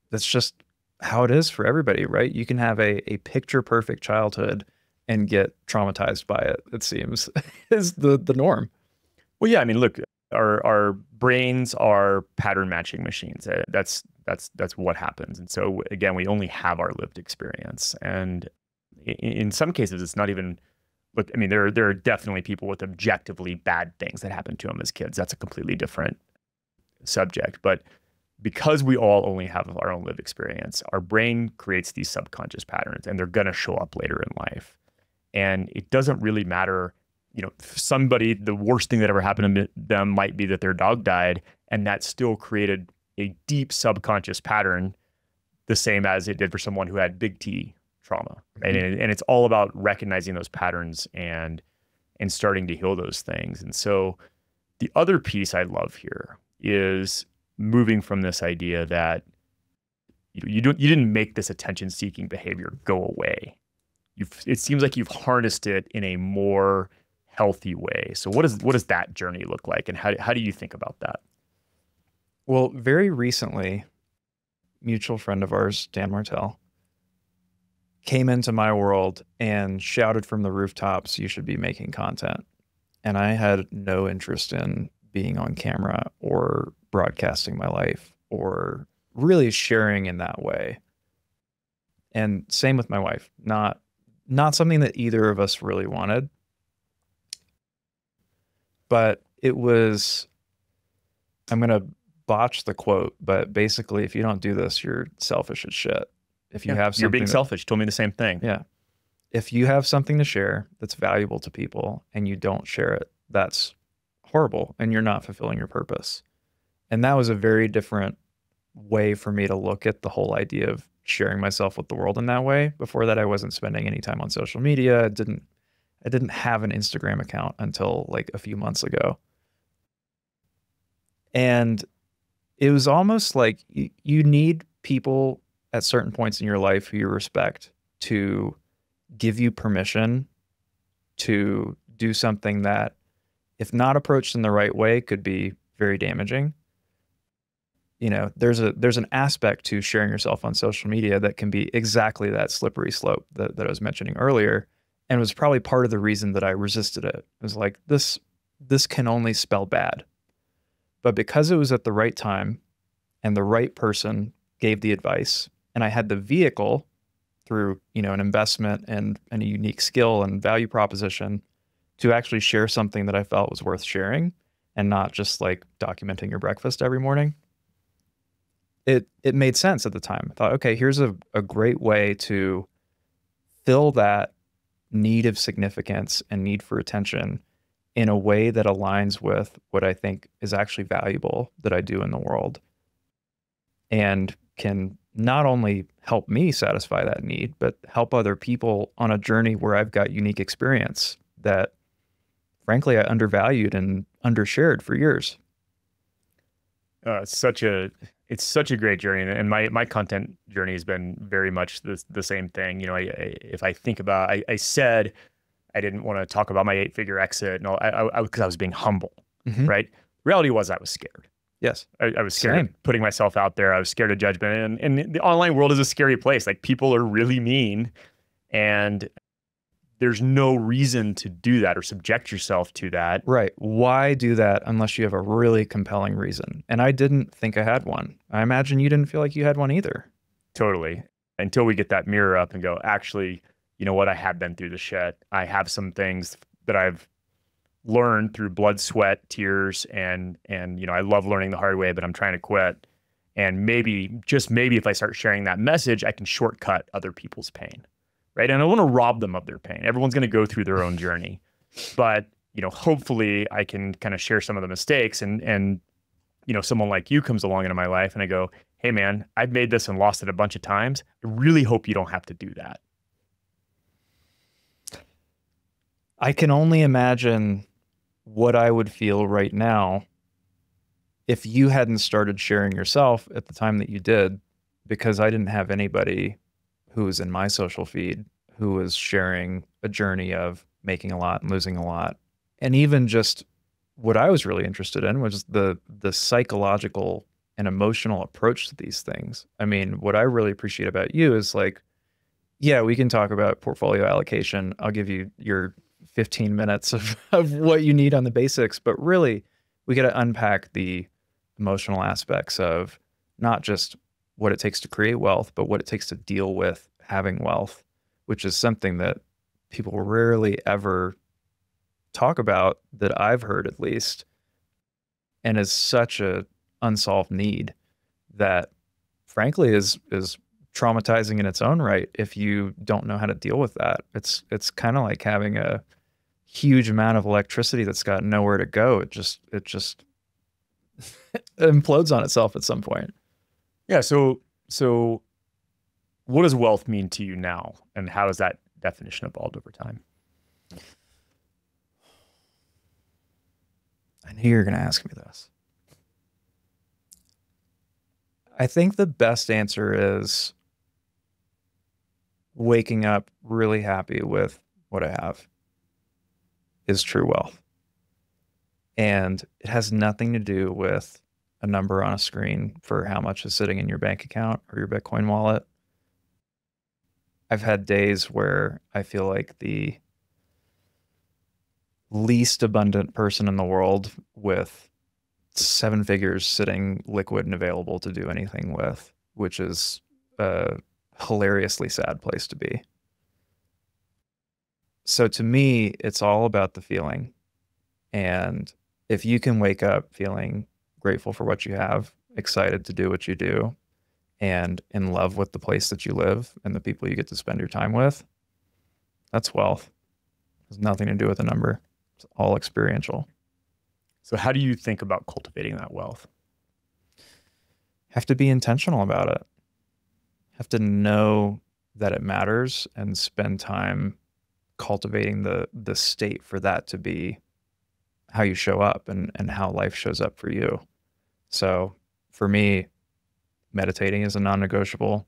that's just how it is for everybody, right? You can have a picture perfect childhood and get traumatized by it seems, is the norm. Well, yeah, I mean, look, our brains are pattern matching machines. That's what happens. And so again, we only have our lived experience. And in some cases, it's not even, look, I mean, there are definitely people with objectively bad things that happen to them as kids. That's a completely different subject. But because we all only have our own lived experience, our brain creates these subconscious patterns and they're going to show up later in life. And it doesn't really matter, you know, somebody, the worst thing that ever happened to them might be that their dog died, and that still created a deep subconscious pattern, the same as it did for someone who had big T trauma, right? And it's all about recognizing those patterns and starting to heal those things. And so the other piece I love here is moving from this idea that you didn't make this attention-seeking behavior go away. It seems like you've harnessed it in a more healthy way. So what does that journey look like, and how do you think about that? Well, very recently, mutual friend of ours, Dan Martell, came into my world and shouted from the rooftops, "You should be making content." And I had no interest in being on camera or broadcasting my life or really sharing in that way. And same with my wife, not something that either of us really wanted. But it was, I'm going to botch the quote, but basically, if you don't do this, you're selfish as shit. If you have something, you're being selfish. You told me the same thing. Yeah. if you have something to share that's valuable to people and you don't share it, that's horrible and you're not fulfilling your purpose. And that was a very different way for me to look at the whole idea of sharing myself with the world in that way. Before that, I wasn't spending any time on social media. I didn't have an Instagram account until like a few months ago. And it was almost like you need people at certain points in your life who you respect to give you permission to do something that, if not approached in the right way, could be very damaging. You know, there's an aspect to sharing yourself on social media that can be exactly that slippery slope that I was mentioning earlier, and was probably part of the reason that I resisted it. It was like this can only spell bad. But because it was at the right time and the right person gave the advice, and I had the vehicle through, you know, an investment and a unique skill and value proposition to actually share something that I felt was worth sharing and not just like documenting your breakfast every morning. It made sense at the time. I thought, okay, here's a great way to fill that need of significance and need for attention in a way that aligns with what I think is actually valuable that I do in the world, and can not only help me satisfy that need, but help other people on a journey where I've got unique experience that frankly I undervalued and undershared for years. It's such a great journey, and my content journey has been very much the same thing. You know, if I think about, I said I didn't want to talk about my 8-figure exit, no, because I was being humble, Mm-hmm. right? Reality was I was scared. Yes. I was scared Same. of putting myself out there. I was scared of judgment, and the online world is a scary place. Like, people are really mean, and there's no reason to do that or subject yourself to that. Right. Why do that unless you have a really compelling reason? And I didn't think I had one. I imagine you didn't feel like you had one either. Totally. Until we get that mirror up and go, actually, you know what? I have been through the shit. I have some things that I've learned through blood, sweat, tears, and you know, I love learning the hard way, but I'm trying to quit. And maybe, just maybe, if I start sharing that message, I can shortcut other people's pain, right? And I want to rob them of their pain. Everyone's going to go through their own journey, but you know, hopefully, I can kind of share some of the mistakes, and you know, someone like you comes along into my life, and I go, hey man, I've made this and lost it a bunch of times. I really hope you don't have to do that. I can only imagine what I would feel right now if you hadn't started sharing yourself at the time that you did, because I didn't have anybody who was in my social feed who was sharing a journey of making a lot and losing a lot. And even just what I was really interested in was the psychological and emotional approach to these things. I mean, what I really appreciate about you is like, yeah, we can talk about portfolio allocation. I'll give you your 15 minutes of what you need on the basics, but really we got to unpack the emotional aspects of not just what it takes to create wealth, but what it takes to deal with having wealth, which is something that people rarely ever talk about, that I've heard at least, and is such a unsolved need that frankly is traumatizing in its own right if you don't know how to deal with that. It's kind of like having a huge amount of electricity that's got nowhere to go. It just implodes on itself at some point. Yeah. So what does wealth mean to you now? And how has that definition evolved over time? I knew you were going to ask me this. I think the best answer is waking up really happy with what I have is true wealth. And it has nothing to do with a number on a screen for how much is sitting in your bank account or your Bitcoin wallet. I've had days where I feel like the least abundant person in the world with 7 figures sitting liquid and available to do anything with, which is a hilariously sad place to be. So to me, it's all about the feeling. And if you can wake up feeling grateful for what you have, excited to do what you do, and in love with the place that you live and the people you get to spend your time with, That's wealth. It has nothing to do with a number. It's all experiential. So how do you think about cultivating that wealth? Have to be intentional about it. Have to know that it matters and spend time cultivating the state for that to be how you show up and how life shows up for you. So for me, meditating is a non-negotiable.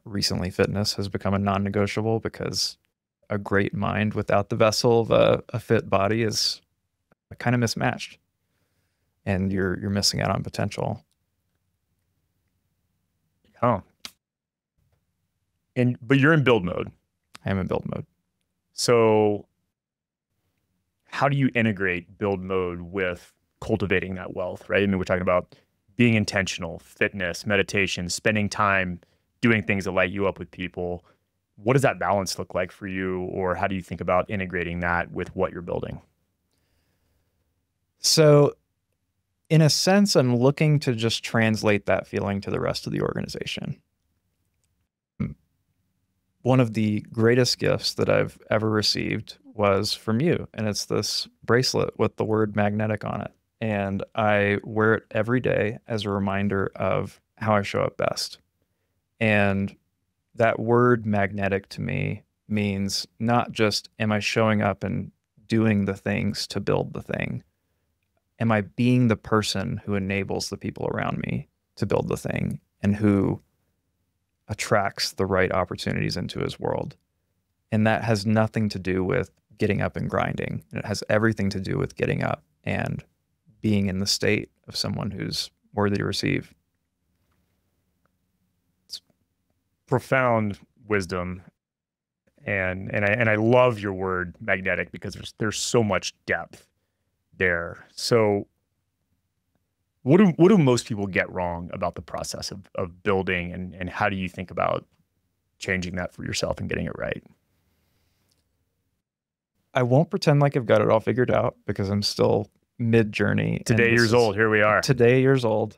Recently, fitness has become a non-negotiable because a great mind without the vessel of a fit body is kind of mismatched, and you're missing out on potential. Oh, but you're in build mode. I am in build mode. So how do you integrate build mode with cultivating that wealth, right? I mean, we're talking about being intentional, fitness, meditation, spending time doing things that light you up with people. What does that balance look like for you, or how do you think about integrating that with what you're building? So in a sense, I'm looking to just translate that feeling to the rest of the organization. One of the greatest gifts that I've ever received was from you, and it's this bracelet with the word magnetic on it. And I wear it every day as a reminder of how I show up best. And that word magnetic to me means not just am I showing up and doing the things to build the thing? Am I being the person who enables the people around me to build the thing and who attracts the right opportunities into his world? And that has nothing to do with getting up and grinding. It has everything to do with getting up and being in the state of someone who's worthy to receive. It's profound wisdom. And I love your word magnetic because there's so much depth there. So what do most people get wrong about the process of building, and how do you think about changing that for yourself and getting it right? I won't pretend like I've got it all figured out because I'm still mid journey. Today years old, here we are. Today years old.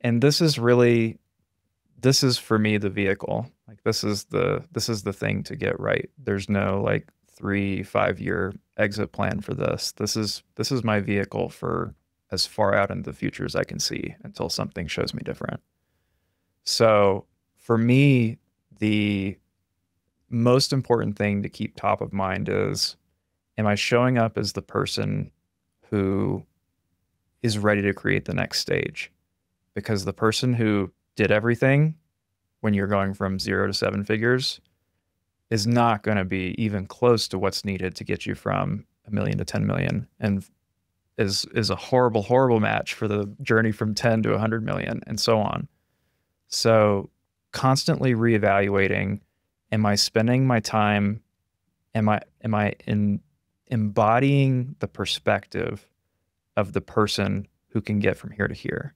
And this is for me the vehicle. Like this is the thing to get right. There's no like 3-5 year exit plan for this. This is my vehicle for as far out into the future as I can see until something shows me different. So for me, the most important thing to keep top of mind is, am I showing up as the person who is ready to create the next stage? Because the person who did everything when you're going from 0 to 7 figures is not going to be even close to what's needed to get you from 1 million to 10 million, and is a horrible, horrible match for the journey from 10 to 100 million and so on. So constantly reevaluating, am I spending my time, am I embodying the perspective of the person who can get from here to here?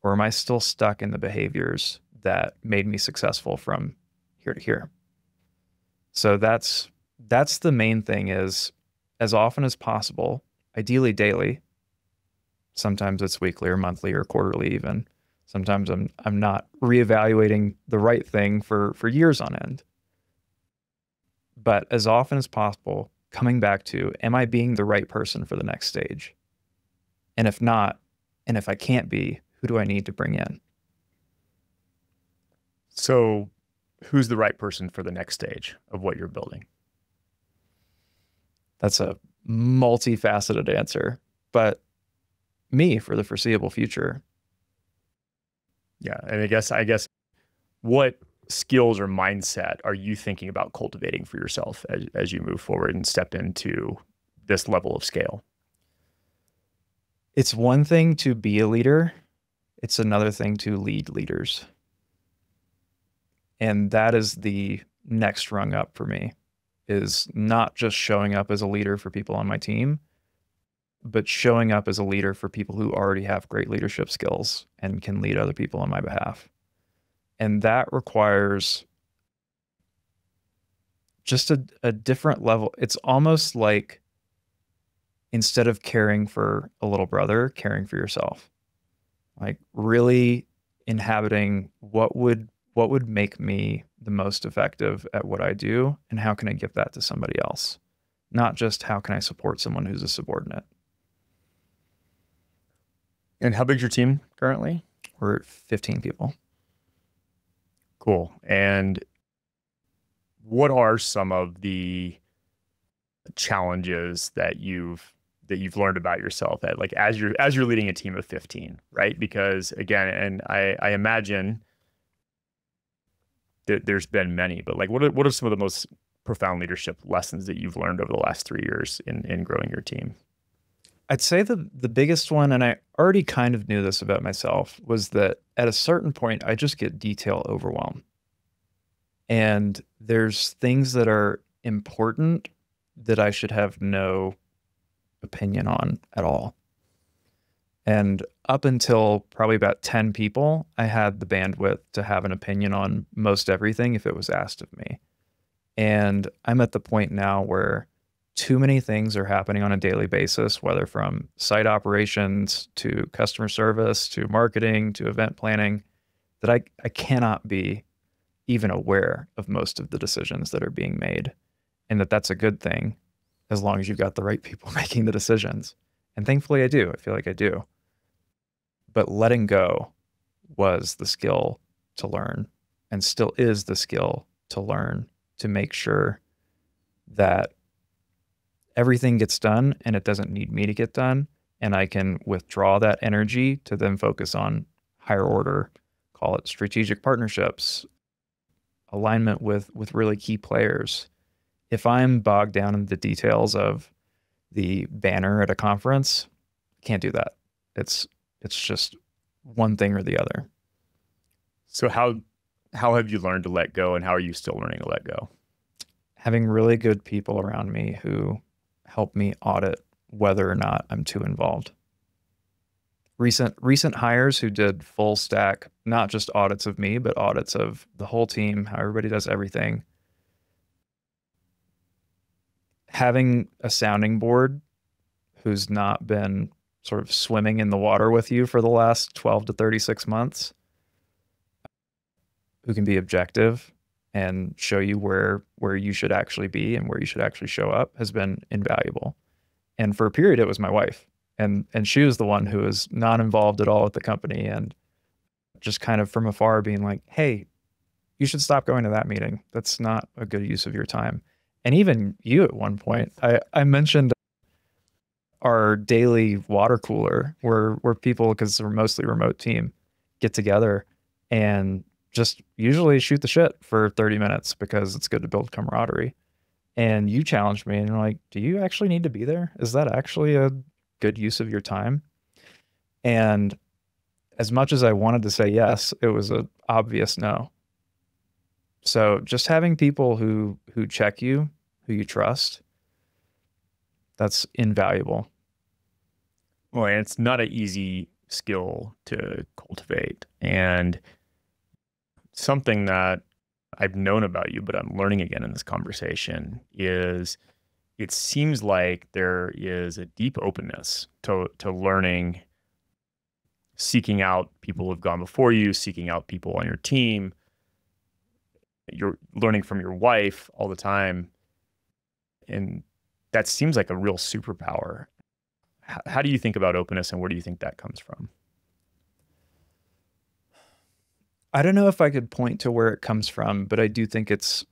Or am I still stuck in the behaviors that made me successful from here to here? So that's the main thing, is as often as possible, ideally daily. Sometimes it's weekly or monthly or quarterly even. Sometimes I'm not reevaluating the right thing for years on end. But as often as possible, coming back to, am I being the right person for the next stage? And if not, and if I can't be, who do I need to bring in? So who's the right person for the next stage of what you're building? That's a multifaceted answer, but me for the foreseeable future. Yeah. And I guess what skills or mindset are you thinking about cultivating for yourself as you move forward and step into this level of scale? It's one thing to be a leader. It's another thing to lead leaders. And that is the next rung up for me, is not just showing up as a leader for people on my team, but showing up as a leader for people who already have great leadership skills and can lead other people on my behalf. And that requires just a different level. It's almost like, instead of caring for a little brother, caring for yourself. Like really inhabiting what would what would make me the most effective at what I do, and how can I give that to somebody else? Not just how can I support someone who's a subordinate. And how big's your team currently? We're at 15 people. Cool. And what are some of the challenges that you've learned about yourself that, like, as you're leading a team of 15, right? Because again, and I imagine that there's been many, but like what are some of the most profound leadership lessons that you've learned over the last 3 years in growing your team? I'd say the biggest one, and I already kind of knew this about myself, was that at a certain point I just get detail overwhelmed. And there's things that are important that I should have no opinion on at all. And up until probably about 10 people, I had the bandwidth to have an opinion on most everything if it was asked of me. And I'm at the point now where too many things are happening on a daily basis, whether from site operations to customer service to marketing to event planning, that I cannot be even aware of most of the decisions that are being made. And that's a good thing as long as you've got the right people making the decisions. And thankfully I do. I feel like I do. But letting go was the skill to learn, and still is the skill to learn, to make sure that everything gets done and it doesn't need me to get done. And I can withdraw that energy to then focus on higher order, call it strategic partnerships, alignment with really key players. If I'm bogged down in the details of the banner at a conference, I can't do that. It's just one thing or the other. So how have you learned to let go, and how are you still learning to let go? Having really good people around me who help me audit whether or not I'm too involved. Recent hires who did full stack, not just audits of me, but audits of the whole team, how everybody does everything. Having a sounding board who's not been sort of swimming in the water with you for the last 12 to 36 months, who can be objective and show you where you should actually be and where you should actually show up, has been invaluable. And for a period, it was my wife. And she was the one who was not involved at all with the company, and just kind of from afar being like, hey, you should stop going to that meeting. That's not a good use of your time. And even you at one point, I mentioned our daily water cooler where people, because we're mostly remote team, get together and just usually shoot the shit for 30 minutes because it's good to build camaraderie. And you challenged me and you're like, do you actually need to be there? Is that actually a good use of your time? And as much as I wanted to say yes, it was an obvious no. So just having people who check you, who you trust, that's invaluable. Well, and it's not an easy skill to cultivate. And something that I've known about you, but I'm learning again in this conversation, is it seems like there is a deep openness to learning, seeking out people who've gone before you, seeking out people on your team. You're learning from your wife all the time. And that seems like a real superpower. How do you think about openness, and where do you think that comes from? I don't know if I could point to where it comes from, but I do think it's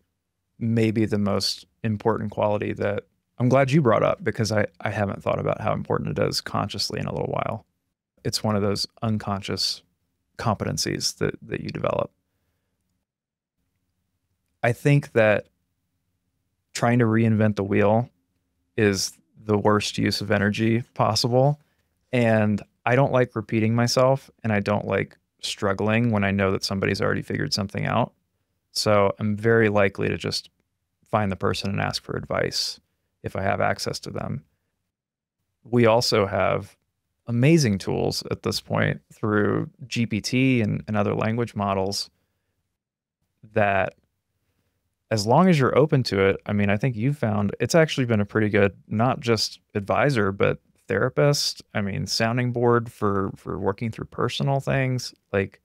maybe the most important quality that I'm glad you brought up, because I haven't thought about how important it is consciously in a little while. It's one of those unconscious competencies that you develop. I think that trying to reinvent the wheel is the worst use of energy possible. And I don't like repeating myself, and I don't like struggling when I know that somebody's already figured something out. So I'm very likely to just find the person and ask for advice if I have access to them. We also have amazing tools at this point through GPT and other language models that, as long as you're open to it, I mean, I think you've found it's actually been a pretty good, not just advisor, but therapist. I mean, sounding board for working through personal things. Like,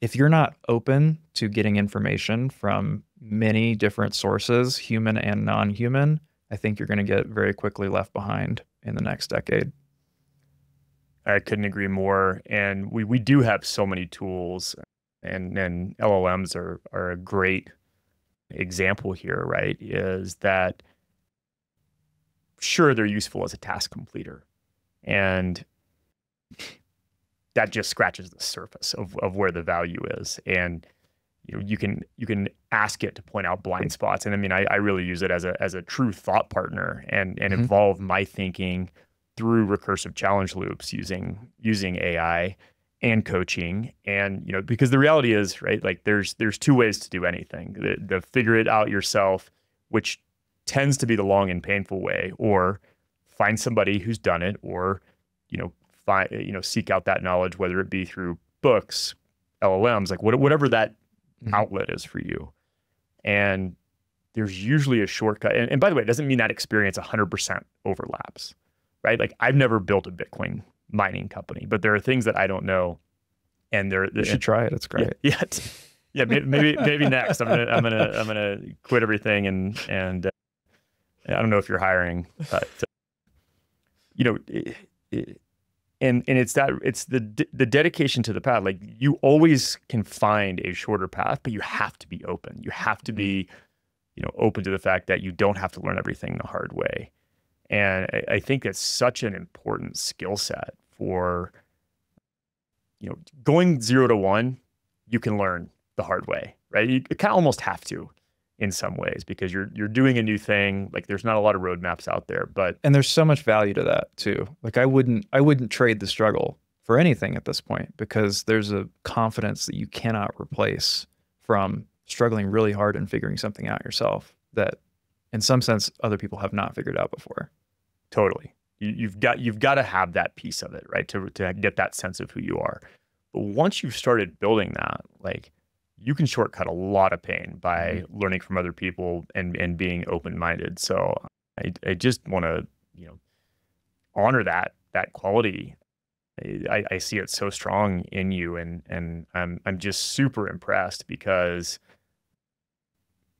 if you're not open to getting information from many different sources, human and non-human, I think you're going to get very quickly left behind in the next decade. I couldn't agree more. And we do have so many tools, and LLMs are a great example here, right? Is that sure they're useful as a task completer, and that just scratches the surface of where the value is. And you can ask it to point out blind spots. And I mean, I really use it as a true thought partner and evolve my thinking through recursive challenge loops using AI and coaching. And because the reality is, right, like there's two ways to do anything. The figure it out yourself, which tends to be the long and painful way, or find somebody who's done it, or seek out that knowledge, whether it be through books, LLMs, like whatever that outlet is for you. And there's usually a shortcut. And by the way, it doesn't mean that experience 100% overlaps, right? Like I've never built a Bitcoin mining company, but there are things that I don't know. And you should try it. It's great. Yeah. Maybe next. I'm gonna quit everything and I don't know if you're hiring, but and it's the dedication to the path. Like you always can find a shorter path, but you have to be open. You have to be, open to the fact that you don't have to learn everything the hard way. And I think that's such an important skill set for, going 0 to 1, you can learn the hard way, right? You kind of almost have to in some ways because you're doing a new thing. Like there's not a lot of roadmaps out there, and there's so much value to that too. Like I wouldn't trade the struggle for anything at this point because there's a confidence that you cannot replace from struggling really hard and figuring something out yourself that in some sense other people have not figured out before. Totally. You've got to have that piece of it, right? To get that sense of who you are. But once you've started building that, like you can shortcut a lot of pain by learning from other people and being open-minded. So I just want to, honor that quality. I see it so strong in you, and I'm just super impressed because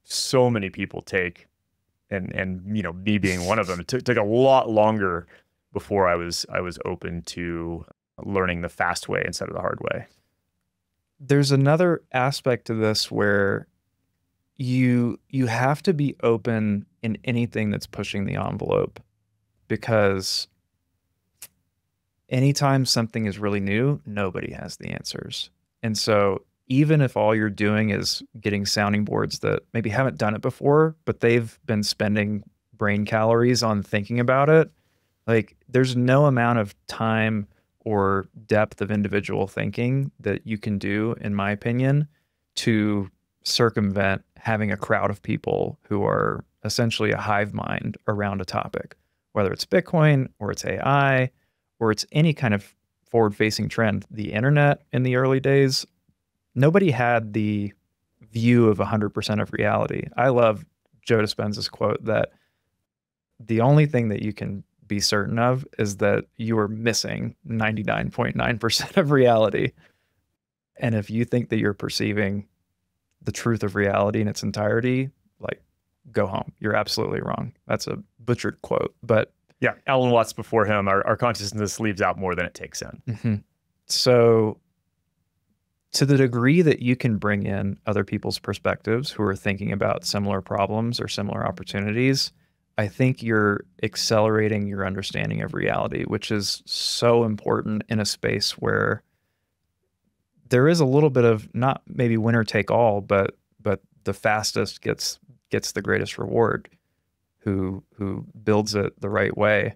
so many people take, and me being one of them, it took a lot longer before I was open to learning the fast way instead of the hard way. There's another aspect to this where you have to be open in anything that's pushing the envelope, because anytime something is really new, nobody has the answers. And so even if all you're doing is getting sounding boards that maybe haven't done it before, but they've been spending brain calories on thinking about it, like there's no amount of time or depth of individual thinking that you can do, in my opinion, to circumvent having a crowd of people who are essentially a hive mind around a topic, whether it's Bitcoin or it's AI or it's any kind of forward-facing trend. The internet in the early days, nobody had the view of 100% of reality. I love Joe Dispenza's quote that the only thing that you can be certain of is that you are missing 99.9% of reality. And if you think that you're perceiving the truth of reality in its entirety, like, go home. You're absolutely wrong. That's a butchered quote, but yeah, Alan Watts before him, our consciousness leaves out more than it takes in. So to the degree that you can bring in other people's perspectives who are thinking about similar problems or similar opportunities, I think you're accelerating your understanding of reality, which is so important in a space where there is a little bit of not maybe winner take all, but the fastest gets the greatest reward, who builds it the right way.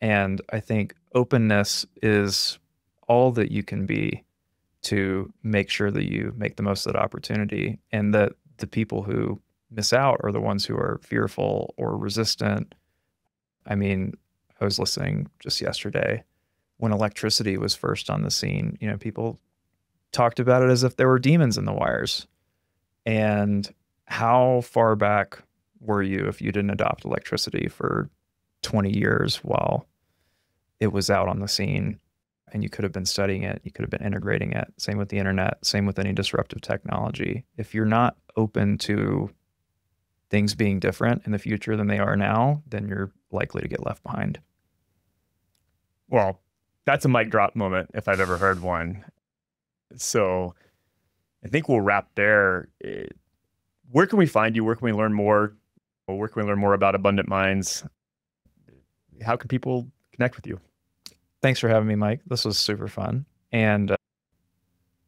And I think openness is all that you can be to make sure that you make the most of that opportunity, and that the people who miss out are the ones who are fearful or resistant. I mean, I was listening just yesterday when electricity was first on the scene, people talked about it as if there were demons in the wires. And how far back were you if you didn't adopt electricity for 20 years while it was out on the scene? and you could have been studying it, you could have been integrating it. Same with the internet, same with any disruptive technology. If you're not open to things being different in the future than they are now, then you're likely to get left behind. Well, that's a mic drop moment if I've ever heard one. So I think we'll wrap there. Where can we find you? Where can we learn more? Where can we learn more about Abundant Minds? How can people connect with you? Thanks for having me, Mike. This was super fun. And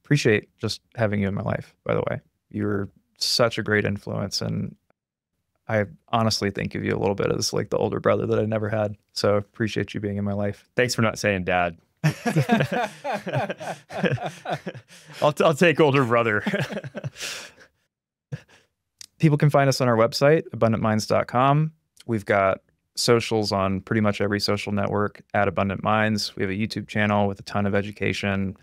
appreciate just having you in my life, by the way. You're such a great influence. And I honestly think of you a little bit as like the older brother that I never had. So appreciate you being in my life. Thanks for not saying dad. I'll take older brother. People can find us on our website, abundantminds.com. We've got socials on pretty much every social network at Abundant Minds. We have a YouTube channel with a ton of education,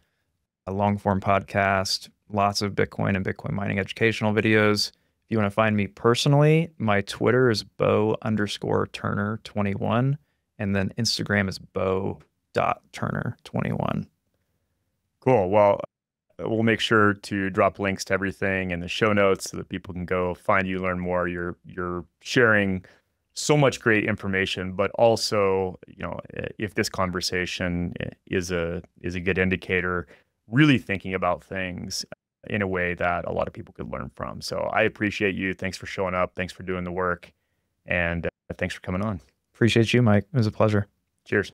a long form podcast, lots of Bitcoin and Bitcoin mining educational videos. If you want to find me personally, my Twitter is Beau_Turner21, and then Instagram is Beau.Turner21. Cool. Well, we'll make sure to drop links to everything in the show notes so that people can go find you, learn more. You're sharing so much great information, but also, if this conversation is a good indicator, really thinking about things in a way that a lot of people could learn from. So I appreciate you. Thanks for showing up. Thanks for doing the work. And thanks for coming on. Appreciate you, Mike. It was a pleasure. Cheers.